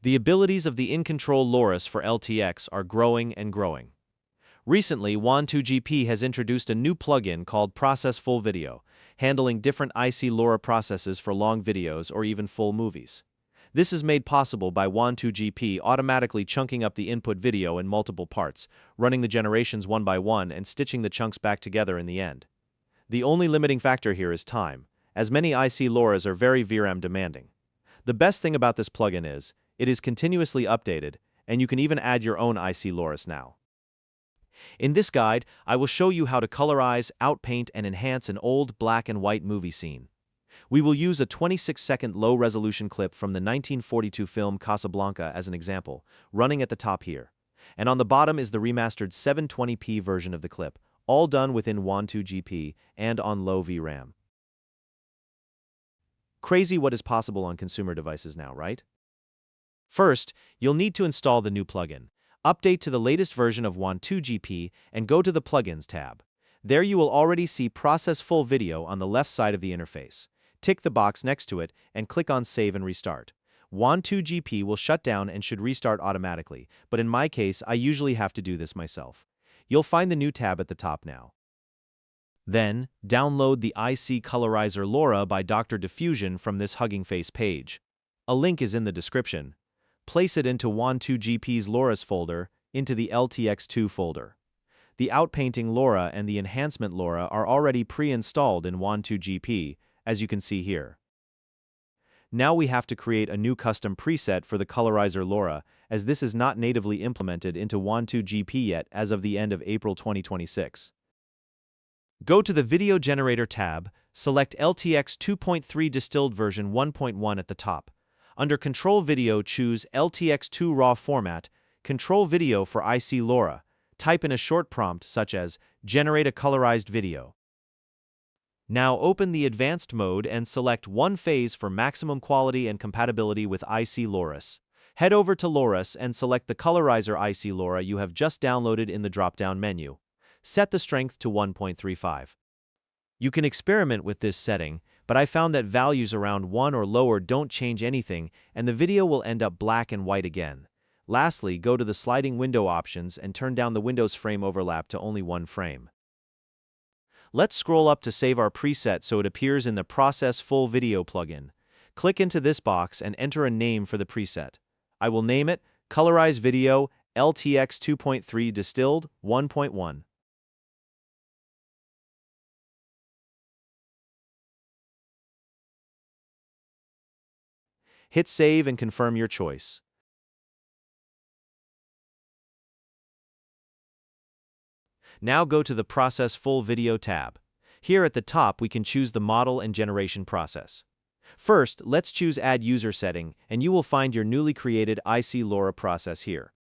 The abilities of the in-control LoRAs for LTX are growing and growing. Recently, Wan2GP has introduced a new plugin called Process Full Video, handling different IC Lora processes for long videos or even full movies. This is made possible by Wan2GP automatically chunking up the input video in multiple parts, running the generations one by one and stitching the chunks back together in the end. The only limiting factor here is time, as many IC Loras are very VRAM demanding. The best thing about this plugin is, it is continuously updated, and you can even add your own IC Loras now. In this guide, I will show you how to colorize, outpaint, and enhance an old black and white movie scene. We will use a 26-second low-resolution clip from the 1942 film Casablanca as an example, running at the top here. And on the bottom is the remastered 720p version of the clip, all done within Wan2GP and on low VRAM. Crazy what is possible on consumer devices now, right? First, you'll need to install the new plugin. Update to the latest version of Wan2GP and go to the Plugins tab. There you will already see Process Full Video on the left side of the interface. Tick the box next to it and click on Save and Restart. Wan2GP will shut down and should restart automatically, but in my case, I usually have to do this myself. You'll find the new tab at the top now. Then, download the IC Colorizer Lora by Dr. Diffusion from this Hugging Face page. A link is in the description. Place it into Wan2GP's LoRAs folder, into the LTX 2 folder. The Outpainting Lora and the Enhancement Lora are already pre-installed in Wan2GP, as you can see here. Now we have to create a new custom preset for the Colorizer Lora, as this is not natively implemented into Wan2GP yet as of the end of April 2026. Go to the Video Generator tab, select LTX 2.3 Distilled version 1.1 at the top. Under Control Video, choose LTX 2 RAW format, Control Video for IC Lora. Type in a short prompt such as, Generate a colorized video. Now open the Advanced mode and select one phase for maximum quality and compatibility with IC Loras. Head over to Loras and select the Colorizer IC Lora you have just downloaded in the drop-down menu. Set the strength to 1.35. You can experiment with this setting, but I found that values around 1 or lower don't change anything and the video will end up black and white again. Lastly, go to the sliding window options and turn down the Windows frame overlap to only 1 frame. Let's scroll up to save our preset so it appears in the Process Full Video plugin. Click into this box and enter a name for the preset. I will name it Colorize Video LTX 2.3 Distilled 1.1. Hit save and confirm your choice. Now go to the Process Full Video tab. Here at the top we can choose the model and generation process. First, let's choose Add User Setting and you will find your newly created IC Lora process here.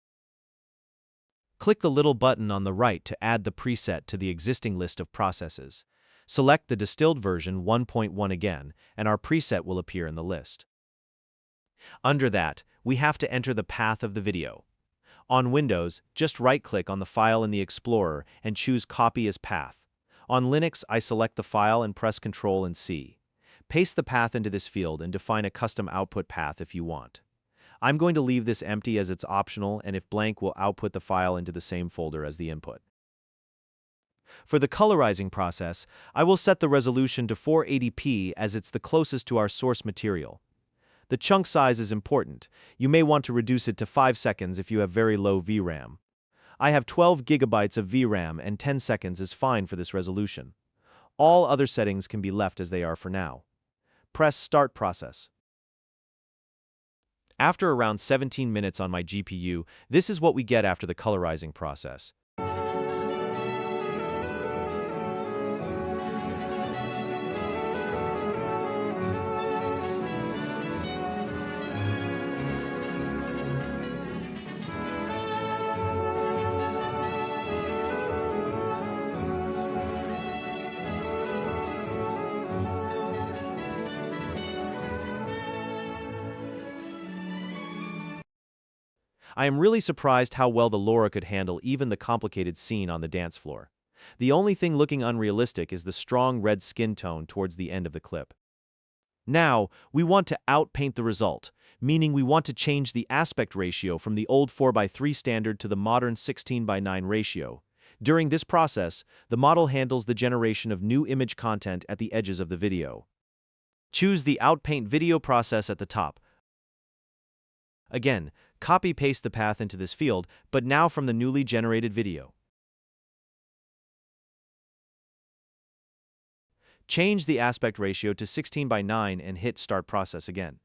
Click the little button on the right to add the preset to the existing list of processes. Select the distilled version 1.1 again and our preset will appear in the list. Under that, we have to enter the path of the video. On Windows, just right-click on the file in the Explorer and choose Copy as Path. On Linux, I select the file and press Ctrl and C. Paste the path into this field and define a custom output path if you want. I'm going to leave this empty as it's optional, and if blank, we'll output the file into the same folder as the input. For the colorizing process, I will set the resolution to 480p as it's the closest to our source material. The chunk size is important. You may want to reduce it to 5 seconds if you have very low VRAM. I have 12 GB of VRAM and 10 seconds is fine for this resolution. All other settings can be left as they are for now. Press Start Process. After around 17 minutes on my GPU, this is what we get after the colorizing process. I am really surprised how well the Lora could handle even the complicated scene on the dance floor. The only thing looking unrealistic is the strong red skin tone towards the end of the clip. Now, we want to outpaint the result, meaning we want to change the aspect ratio from the old 4:3 standard to the modern 16:9 ratio. During this process, the model handles the generation of new image content at the edges of the video. Choose the Outpaint video process at the top. Again, copy-paste the path into this field, but now from the newly generated video. Change the aspect ratio to 16:9 and hit Start Process again.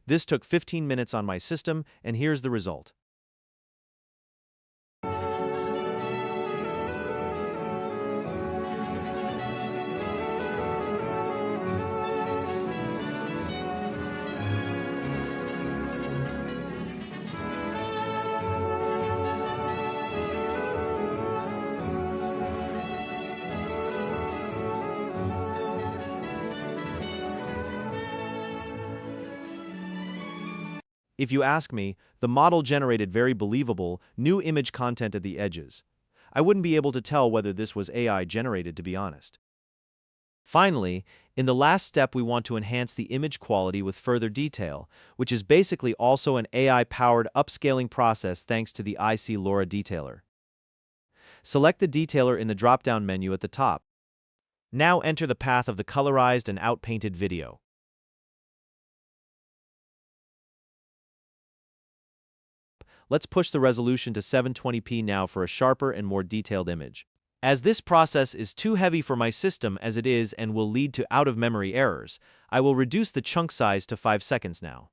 This took 15 minutes on my system, and here's the result. If you ask me, the model generated very believable, new image content at the edges. I wouldn't be able to tell whether this was AI generated, to be honest. Finally, in the last step, we want to enhance the image quality with further detail, which is basically also an AI-powered upscaling process thanks to the IC Lora detailer. Select the detailer in the drop-down menu at the top. Now enter the path of the colorized and outpainted video. Let's push the resolution to 720p now for a sharper and more detailed image. As this process is too heavy for my system as it is and will lead to out-of-memory errors, I will reduce the chunk size to 5 seconds now.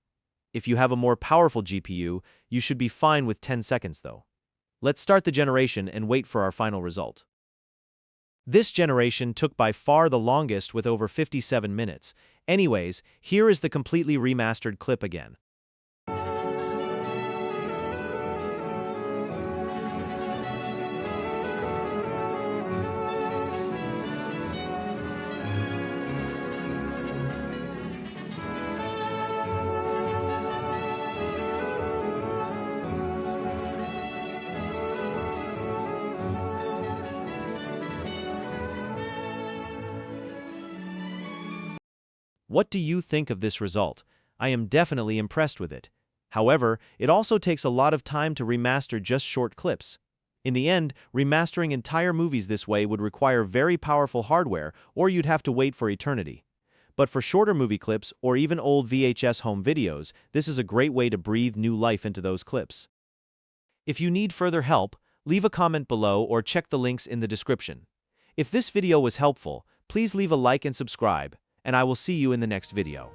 If you have a more powerful GPU, you should be fine with 10 seconds though. Let's start the generation and wait for our final result. This generation took by far the longest with over 57 minutes. Anyways, here is the completely remastered clip again. What do you think of this result? I am definitely impressed with it. However, it also takes a lot of time to remaster just short clips. In the end, remastering entire movies this way would require very powerful hardware, or you'd have to wait for eternity. But for shorter movie clips or even old VHS home videos, this is a great way to breathe new life into those clips. If you need further help, leave a comment below or check the links in the description. If this video was helpful, please leave a like and subscribe, and I will see you in the next video.